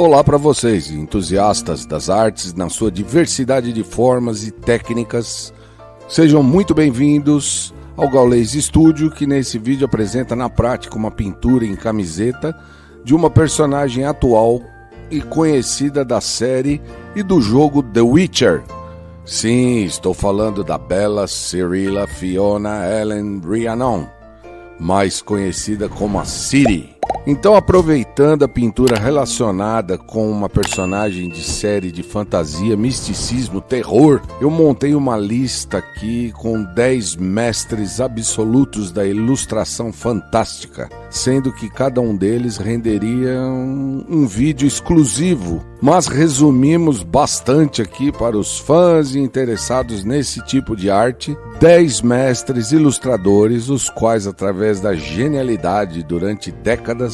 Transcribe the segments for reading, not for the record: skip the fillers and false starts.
Olá para vocês, entusiastas das artes na sua diversidade de formas e técnicas. Sejam muito bem-vindos ao Gaules Studio, que nesse vídeo apresenta na prática uma pintura em camiseta de uma personagem atual e conhecida da série e do jogo The Witcher. Sim, estou falando da bela Cirilla Fiona Ellen Rhiannon, mais conhecida como a Ciri. Então, aproveitando a pintura relacionada com uma personagem de série de fantasia, misticismo, terror, eu montei uma lista aqui com 10 mestres absolutos da ilustração fantástica, sendo que cada um deles renderia um vídeo exclusivo, mas resumimos bastante aqui para os fãs e interessados nesse tipo de arte, 10 mestres ilustradores, os quais, através da genialidade durante décadas,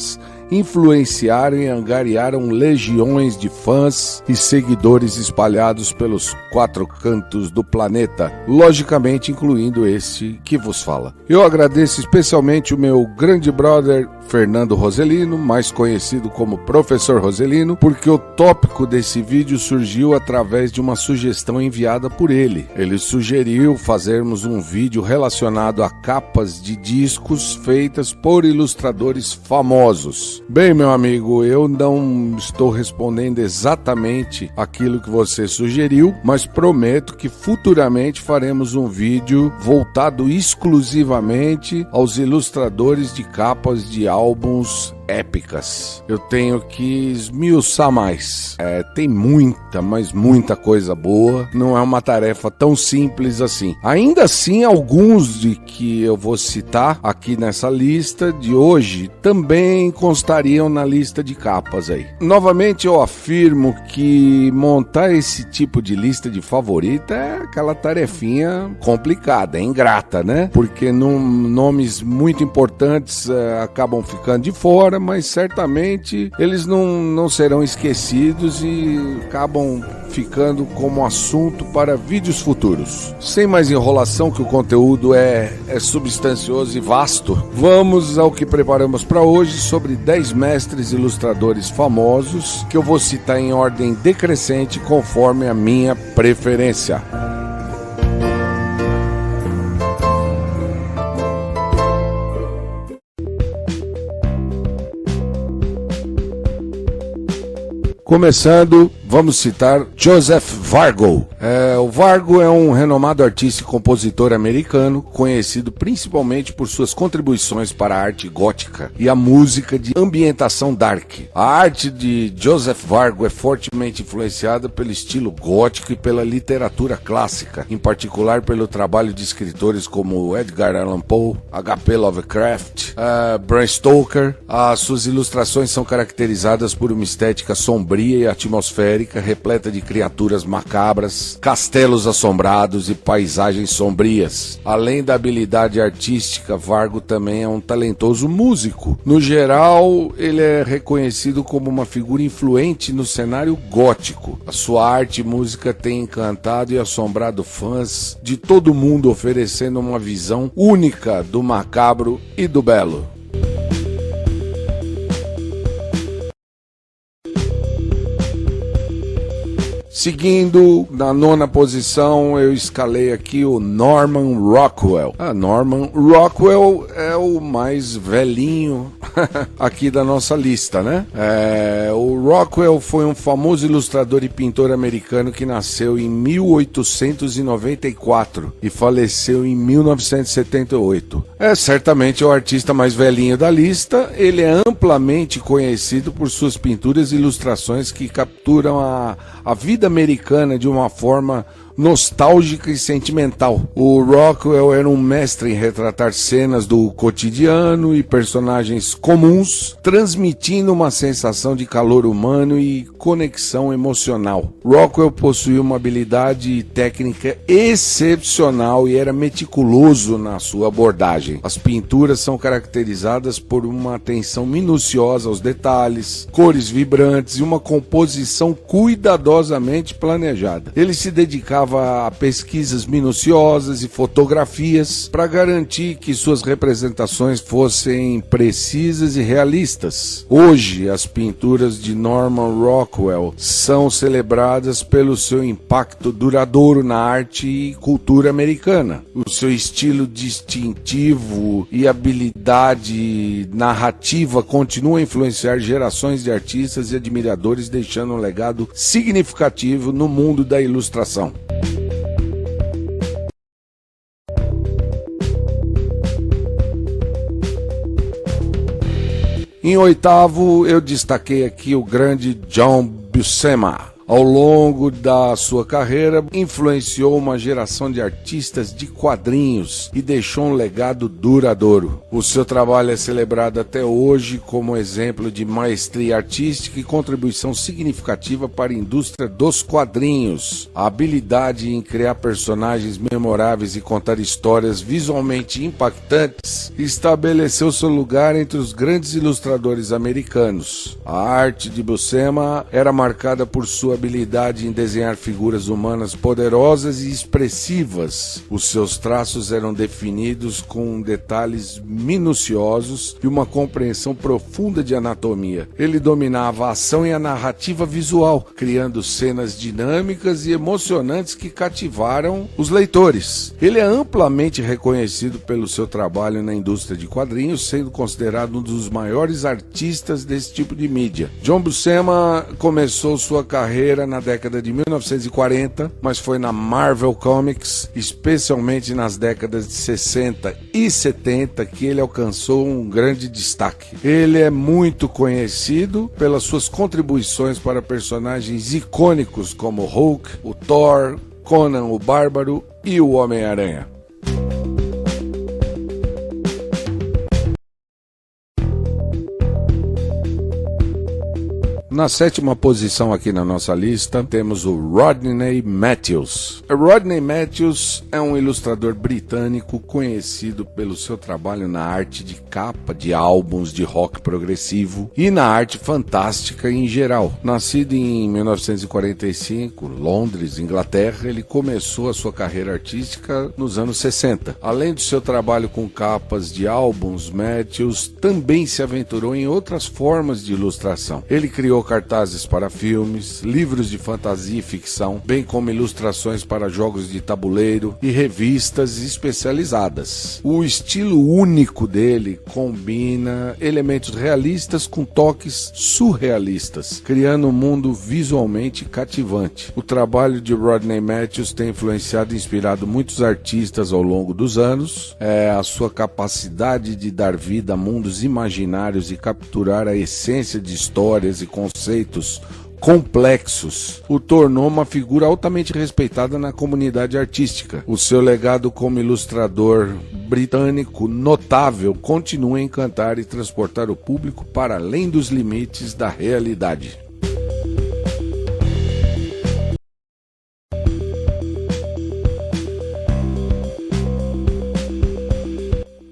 influenciaram e angariaram legiões de fãs e seguidores espalhados pelos 4 cantos do planeta, logicamente incluindo este que vos fala. Eu agradeço especialmente o meu grande brother Fernando Roselino, mais conhecido como Professor Roselino, porque o tópico desse vídeo surgiu através de uma sugestão enviada por ele. Ele sugeriu fazermos um vídeo relacionado a capas de discos feitas por ilustradores famosos. Bem, meu amigo, eu não estou respondendo exatamente aquilo que você sugeriu, mas prometo que futuramente faremos um vídeo voltado exclusivamente aos ilustradores de capas de álbuns épicas. Eu tenho que esmiuçar mais. Tem muita, mas muita coisa boa. Não é uma tarefa tão simples assim. Ainda assim, alguns de que eu vou citar aqui nessa lista de hoje também constariam na lista de capas aí. Novamente eu afirmo que montar esse tipo de lista de favorita é aquela tarefinha complicada, ingrata, né? Porque nomes muito importantes acabam ficando de fora, mas certamente eles não serão esquecidos e acabam ficando como assunto para vídeos futuros. Sem mais enrolação, que o conteúdo é substancioso e vasto, vamos ao que preparamos para hoje sobre 10 mestres ilustradores famosos que eu vou citar em ordem decrescente conforme a minha preferência. Começando, vamos citar Joseph Vargo. O Vargo é um renomado artista e compositor americano, conhecido principalmente por suas contribuições para a arte gótica e a música de ambientação dark. A arte de Joseph Vargo é fortemente influenciada pelo estilo gótico e pela literatura clássica, em particular pelo trabalho de escritores como Edgar Allan Poe, H.P. Lovecraft, Bram Stoker. As suas ilustrações são caracterizadas por uma estética sombria e atmosférica, repleta de criaturas macabras, castelos assombrados e paisagens sombrias. Além da habilidade artística, Vargo também é um talentoso músico. No geral, ele é reconhecido como uma figura influente no cenário gótico. A sua arte e música têm encantado e assombrado fãs de todo o mundo, oferecendo uma visão única do macabro e do belo. Seguindo, na 9ª posição, eu escalei aqui o Norman Rockwell. Norman Rockwell é o mais velhinho aqui da nossa lista, né? O Rockwell foi um famoso ilustrador e pintor americano que nasceu em 1894 e faleceu em 1978. É certamente o artista mais velhinho da lista. Ele é amplamente conhecido por suas pinturas e ilustrações que capturam a vida americana de uma forma nostálgica e sentimental. O Rockwell era um mestre em retratar cenas do cotidiano e personagens comuns, transmitindo uma sensação de calor humano e conexão emocional. Rockwell possuía uma habilidade técnica excepcional e era meticuloso na sua abordagem. As pinturas são caracterizadas por uma atenção minuciosa aos detalhes, cores vibrantes e uma composição cuidadosamente planejada. Ele se dedicava levava a pesquisas minuciosas e fotografias para garantir que suas representações fossem precisas e realistas. Hoje, as pinturas de Norman Rockwell são celebradas pelo seu impacto duradouro na arte e cultura americana. O seu estilo distintivo e habilidade narrativa continuam a influenciar gerações de artistas e admiradores, deixando um legado significativo no mundo da ilustração. Em oitavo, eu destaquei aqui o grande John Buscema. Ao longo da sua carreira, influenciou uma geração de artistas de quadrinhos e deixou um legado duradouro. O seu trabalho é celebrado até hoje como exemplo de maestria artística e contribuição significativa para a indústria dos quadrinhos. A habilidade em criar personagens memoráveis e contar histórias visualmente impactantes estabeleceu seu lugar entre os grandes ilustradores americanos. A arte de Buscema era marcada por sua habilidade em desenhar figuras humanas poderosas e expressivas. Os seus traços eram definidos com detalhes minuciosos e uma compreensão profunda de anatomia. Ele dominava a ação e a narrativa visual, criando cenas dinâmicas e emocionantes que cativaram os leitores. Ele é amplamente reconhecido pelo seu trabalho na indústria de quadrinhos, sendo considerado um dos maiores artistas desse tipo de mídia. John Buscema começou sua carreira na década de 1940, mas foi na Marvel Comics, especialmente nas décadas de 60 e 70, que ele alcançou um grande destaque. Ele é muito conhecido pelas suas contribuições para personagens icônicos como Hulk, o Thor, Conan o Bárbaro e o Homem-Aranha. Na sétima posição aqui na nossa lista, temos o Rodney Matthews. Rodney Matthews é um ilustrador britânico conhecido pelo seu trabalho na arte de capa de álbuns de rock progressivo e na arte fantástica em geral. Nascido em 1945, Londres, Inglaterra, ele começou a sua carreira artística nos anos 60. Além do seu trabalho com capas de álbuns, Matthews também se aventurou em outras formas de ilustração. Ele criou cartazes para filmes, livros de fantasia e ficção, bem como ilustrações para jogos de tabuleiro e revistas especializadas. O estilo único dele combina elementos realistas com toques surrealistas, criando um mundo visualmente cativante. O trabalho de Rodney Matthews tem influenciado e inspirado muitos artistas ao longo dos anos. A sua capacidade de dar vida a mundos imaginários e capturar a essência de histórias e conceitos complexos o tornou uma figura altamente respeitada na comunidade artística. O seu legado como ilustrador britânico notável continua a encantar e transportar o público para além dos limites da realidade.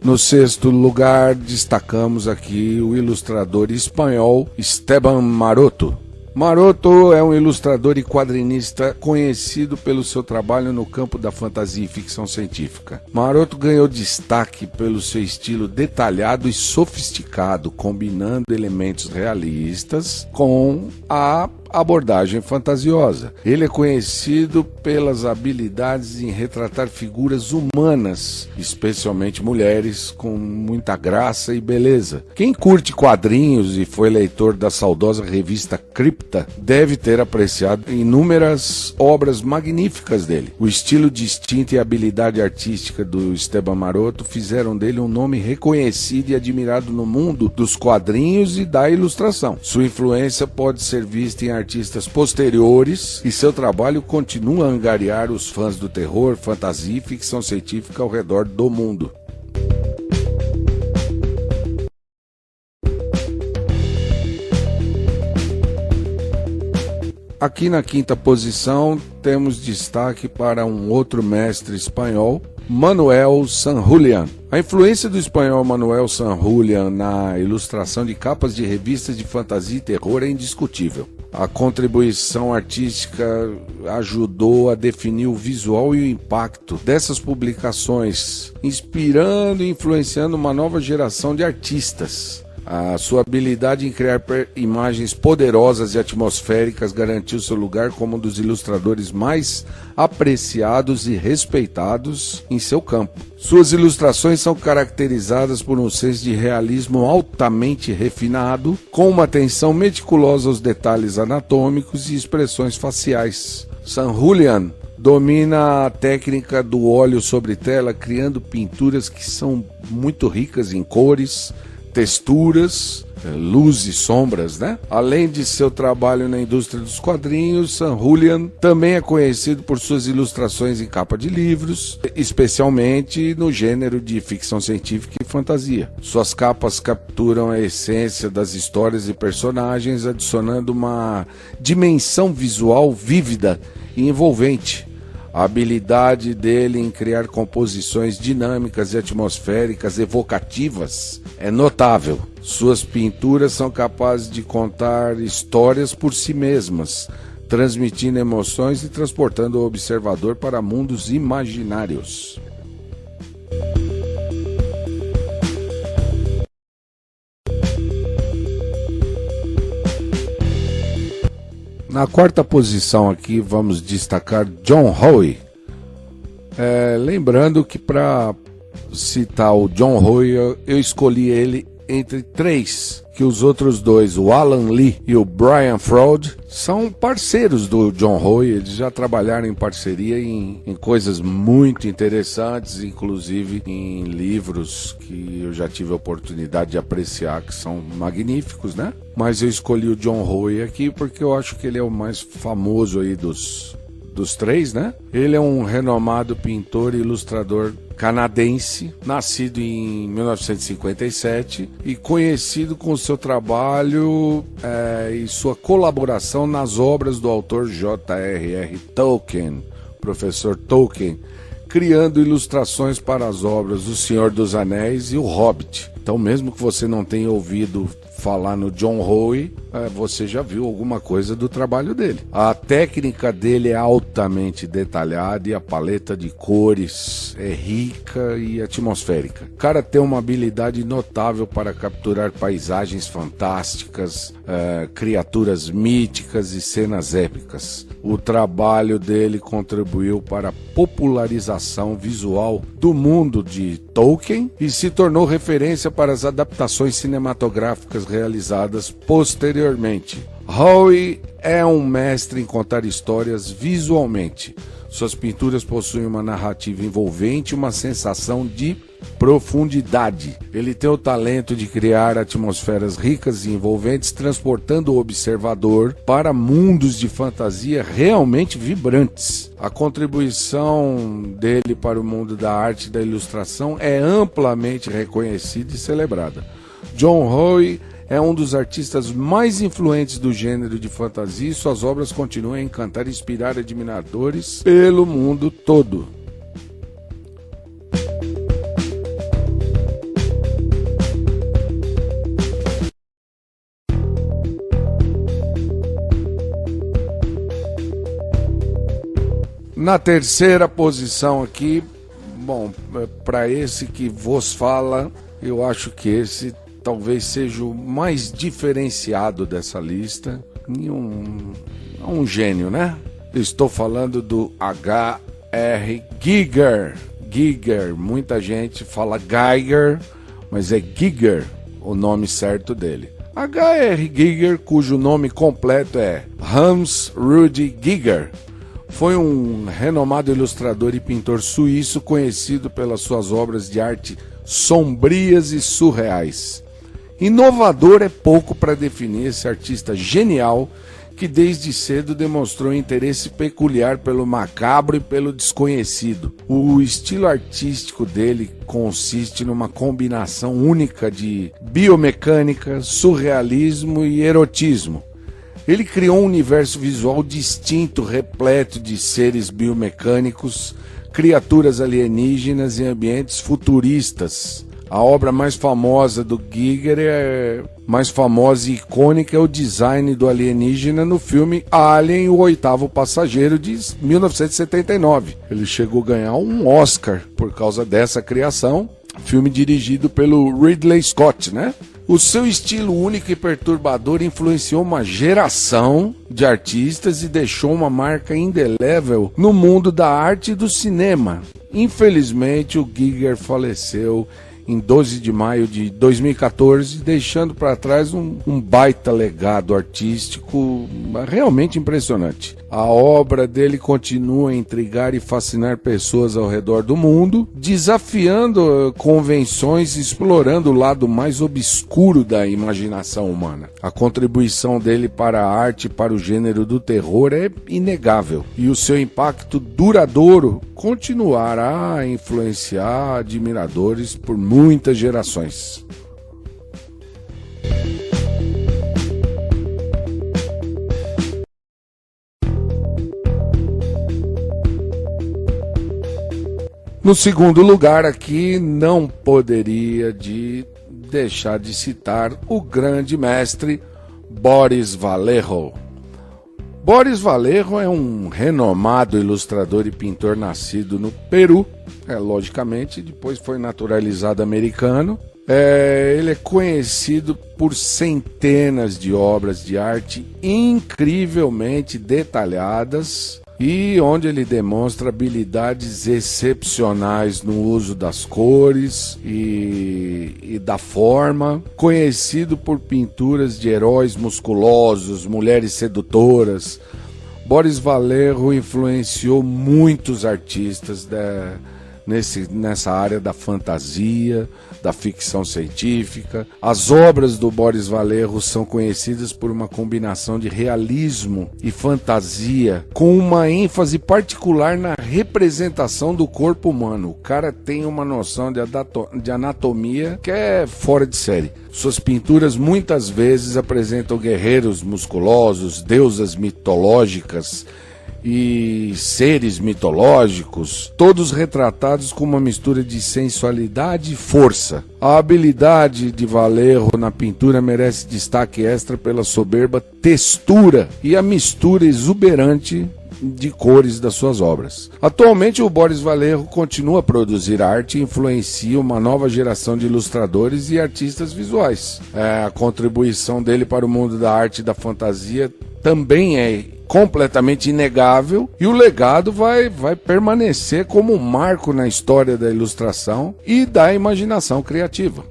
No sexto lugar, destacamos aqui o ilustrador espanhol Esteban Maroto. Maroto é um ilustrador e quadrinista conhecido pelo seu trabalho no campo da fantasia e ficção científica. Maroto ganhou destaque pelo seu estilo detalhado e sofisticado, combinando elementos realistas com a abordagem fantasiosa. Ele é conhecido pelas habilidades em retratar figuras humanas, especialmente mulheres, com muita graça e beleza. Quem curte quadrinhos e foi leitor da saudosa revista Cripta deve ter apreciado inúmeras obras magníficas dele. O estilo distinto e a habilidade artística do Esteban Maroto fizeram dele um nome reconhecido e admirado no mundo dos quadrinhos e da ilustração. Sua influência pode ser vista em artistas posteriores e seu trabalho continua a angariar os fãs do terror, fantasia e ficção científica ao redor do mundo. Aqui na quinta posição temos destaque para um outro mestre espanhol, Manuel Sanjulián. A influência do espanhol Manuel Sanjulián na ilustração de capas de revistas de fantasia e terror é indiscutível. A contribuição artística ajudou a definir o visual e o impacto dessas publicações, inspirando e influenciando uma nova geração de artistas. A sua habilidade em criar imagens poderosas e atmosféricas garantiu seu lugar como um dos ilustradores mais apreciados e respeitados em seu campo. Suas ilustrações são caracterizadas por um senso de realismo altamente refinado, com uma atenção meticulosa aos detalhes anatômicos e expressões faciais. San Julián domina a técnica do óleo sobre tela, criando pinturas que são muito ricas em cores, texturas, luz e sombras, né? Além de seu trabalho na indústria dos quadrinhos, San Julián também é conhecido por suas ilustrações em capa de livros, especialmente no gênero de ficção científica e fantasia. Suas capas capturam a essência das histórias e personagens, adicionando uma dimensão visual vívida e envolvente. A habilidade dele em criar composições dinâmicas e atmosféricas evocativas é notável. Suas pinturas são capazes de contar histórias por si mesmas, transmitindo emoções e transportando o observador para mundos imaginários. Na quarta posição aqui vamos destacar John Howe. Lembrando que para citar o John Howe eu escolhi ele entre três, que os outros dois, o Alan Lee e o Brian Froud, são parceiros do John Howe. Eles já trabalharam em parceria em coisas muito interessantes, inclusive em livros que eu já tive a oportunidade de apreciar, que são magníficos, né? Mas eu escolhi o John Howe aqui porque eu acho que ele é o mais famoso aí dos três, né? Ele é um renomado pintor e ilustrador canadense, nascido em 1957 e conhecido com seu trabalho e sua colaboração nas obras do autor J.R.R. Tolkien, professor Tolkien, criando ilustrações para as obras O Senhor dos Anéis e O Hobbit. Então, mesmo que você não tenha ouvido falar no John Howe, você já viu alguma coisa do trabalho dele. A técnica dele é altamente detalhada e a paleta de cores é rica e atmosférica. O cara tem uma habilidade notável para capturar paisagens fantásticas, criaturas míticas e cenas épicas. O trabalho dele contribuiu para a popularização visual do mundo de Tolkien e se tornou referência para as adaptações cinematográficas realizadas posteriormente. Howe é um mestre em contar histórias visualmente. Suas pinturas possuem uma narrativa envolvente e uma sensação de profundidade. Ele tem o talento de criar atmosferas ricas e envolventes, transportando o observador para mundos de fantasia realmente vibrantes. A contribuição dele para o mundo da arte e da ilustração é amplamente reconhecida e celebrada. John Howe é um dos artistas mais influentes do gênero de fantasia e suas obras continuam a encantar e inspirar admiradores pelo mundo todo. Na terceira posição aqui, bom, para esse que vos fala, eu acho que esse talvez seja o mais diferenciado dessa lista. Um gênio, né? Estou falando do H.R. Giger. Giger, muita gente fala Geiger, mas é Giger o nome certo dele. H.R. Giger, cujo nome completo é Hans Rudi Giger, foi um renomado ilustrador e pintor suíço conhecido pelas suas obras de arte sombrias e surreais. Inovador é pouco para definir esse artista genial que desde cedo demonstrou interesse peculiar pelo macabro e pelo desconhecido. O estilo artístico dele consiste numa combinação única de biomecânica, surrealismo e erotismo. Ele criou um universo visual distinto, repleto de seres biomecânicos, criaturas alienígenas e ambientes futuristas. A obra mais famosa do Giger mais famosa e icônica é o design do alienígena no filme Alien, o Oitavo Passageiro, de 1979. Ele chegou a ganhar um Oscar por causa dessa criação, filme dirigido pelo Ridley Scott, né? O seu estilo único e perturbador influenciou uma geração de artistas e deixou uma marca indelével no mundo da arte e do cinema. Infelizmente, o Giger faleceu em 12 de maio de 2014, deixando para trás um baita legado artístico realmente impressionante. A obra dele continua a intrigar e fascinar pessoas ao redor do mundo, desafiando convenções e explorando o lado mais obscuro da imaginação humana. A contribuição dele para a arte e para o gênero do terror é inegável, e o seu impacto duradouro continuará a influenciar admiradores por muitas gerações. No segundo lugar aqui, não poderia deixar de citar o grande mestre Boris Vallejo. Boris Vallejo é um renomado ilustrador e pintor nascido no Peru, logicamente, depois foi naturalizado americano. Ele é conhecido por centenas de obras de arte incrivelmente detalhadas e onde ele demonstra habilidades excepcionais no uso das cores e da forma. Conhecido por pinturas de heróis musculosos, mulheres sedutoras, Boris Vallejo influenciou muitos artistas nessa área da fantasia, da ficção científica. As obras do Boris Vallejo são conhecidas por uma combinação de realismo e fantasia, com uma ênfase particular na representação do corpo humano. O cara tem uma noção de anatomia que é fora de série. Suas pinturas muitas vezes apresentam guerreiros musculosos, deusas mitológicas e seres mitológicos, todos retratados com uma mistura de sensualidade e força. A habilidade de Vallejo na pintura merece destaque extra pela soberba textura e a mistura exuberante de cores das suas obras. Atualmente, o Boris Vallejo continua a produzir arte e influencia uma nova geração de ilustradores e artistas visuais. A contribuição dele para o mundo da arte e da fantasia também é completamente inegável, e o legado vai permanecer como um marco na história da ilustração e da imaginação criativa.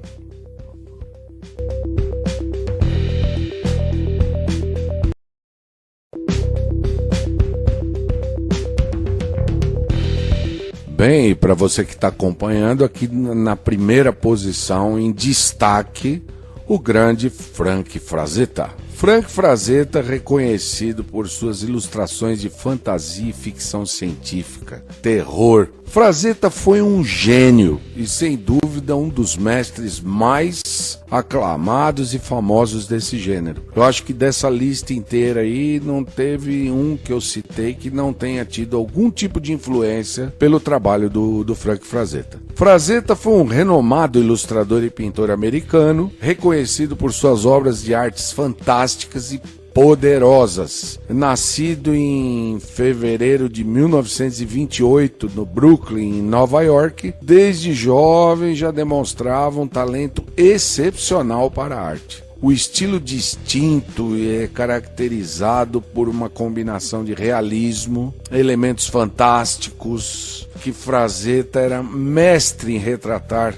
Bem, para você que está acompanhando, aqui na primeira posição, em destaque, o grande Frank Frazetta. Frank Frazetta, reconhecido por suas ilustrações de fantasia e ficção científica, terror. Frazetta foi um gênio e, sem dúvida, um dos mestres mais aclamados e famosos desse gênero. Eu acho que dessa lista inteira aí, não teve um que eu citei que não tenha tido algum tipo de influência pelo trabalho do Frank Frazetta. Frazetta foi um renomado ilustrador e pintor americano, reconhecido por suas obras de artes fantásticas e poderosas. Nascido em fevereiro de 1928 no Brooklyn, em Nova York, desde jovem já demonstrava um talento excepcional para a arte. O estilo distinto é caracterizado por uma combinação de realismo, elementos fantásticos, que Frazetta era mestre em retratar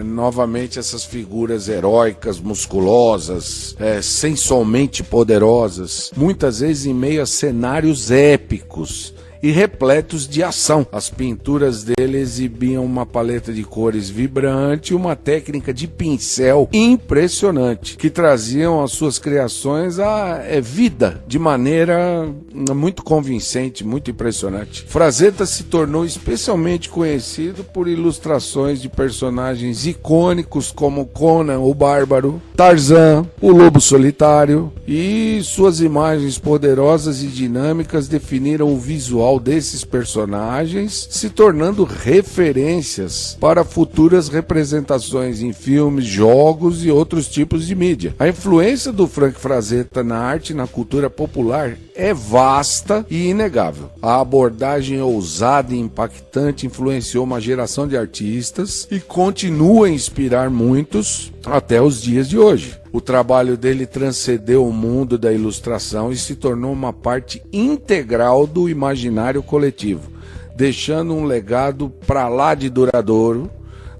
novamente essas figuras heróicas, musculosas, sensualmente poderosas, muitas vezes em meio a cenários épicos e repletos de ação. As pinturas dele exibiam uma paleta de cores vibrante e uma técnica de pincel impressionante, que traziam as suas criações à vida de maneira muito convincente, muito impressionante. Frazetta se tornou especialmente conhecido por ilustrações de personagens icônicos como Conan o Bárbaro, Tarzan, o Lobo Solitário, e suas imagens poderosas e dinâmicas definiram o visual visual desses personagens, se tornando referências para futuras representações em filmes, jogos e outros tipos de mídia. A influência do Frank Frazetta na arte e na cultura popular é vasta e inegável. A abordagem ousada e impactante influenciou uma geração de artistas e continua a inspirar muitos até os dias de hoje. O trabalho dele transcendeu o mundo da ilustração e se tornou uma parte integral do imaginário coletivo, deixando um legado para lá de duradouro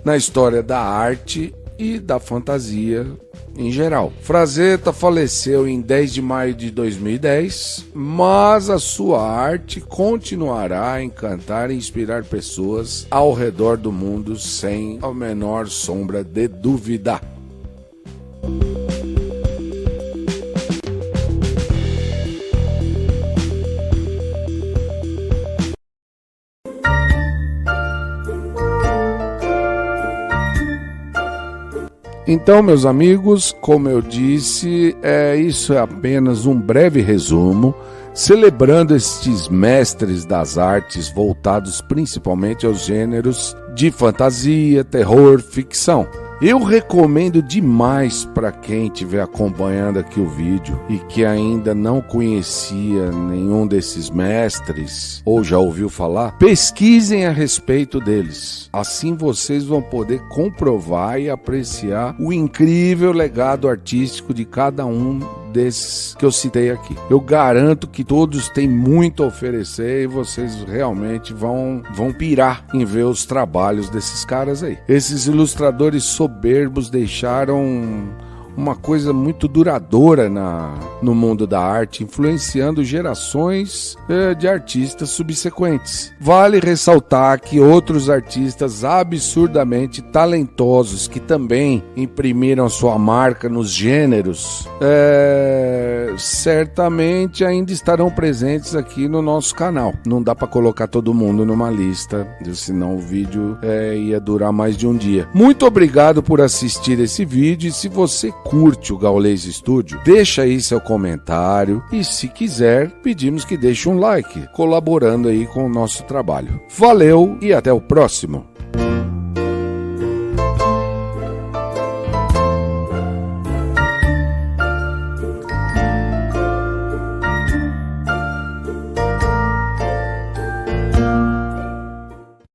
na história da arte e da fantasia em geral. Frazetta faleceu em 10 de maio de 2010, mas a sua arte continuará a encantar e inspirar pessoas ao redor do mundo sem a menor sombra de dúvida. Então, meus amigos, como eu disse, isso é apenas um breve resumo, celebrando estes mestres das artes voltados principalmente aos gêneros de fantasia, terror, ficção. Eu recomendo demais para quem estiver acompanhando aqui o vídeo e que ainda não conhecia nenhum desses mestres ou já ouviu falar, pesquisem a respeito deles. Assim vocês vão poder comprovar e apreciar o incrível legado artístico de cada um desses que eu citei aqui. Eu garanto que todos têm muito a oferecer e vocês realmente vão pirar em ver os trabalhos desses caras aí. Esses ilustradores soberbos deixaram uma coisa muito duradoura no mundo da arte, influenciando gerações de artistas subsequentes. Vale ressaltar que outros artistas absurdamente talentosos que também imprimiram sua marca nos gêneros certamente ainda estarão presentes aqui no nosso canal. Não dá para colocar todo mundo numa lista, senão o vídeo ia durar mais de um dia. Muito obrigado por assistir esse vídeo e se você curte o Gaules Studio, deixa aí seu comentário e se quiser, pedimos que deixe um like, colaborando aí com o nosso trabalho. Valeu e até o próximo!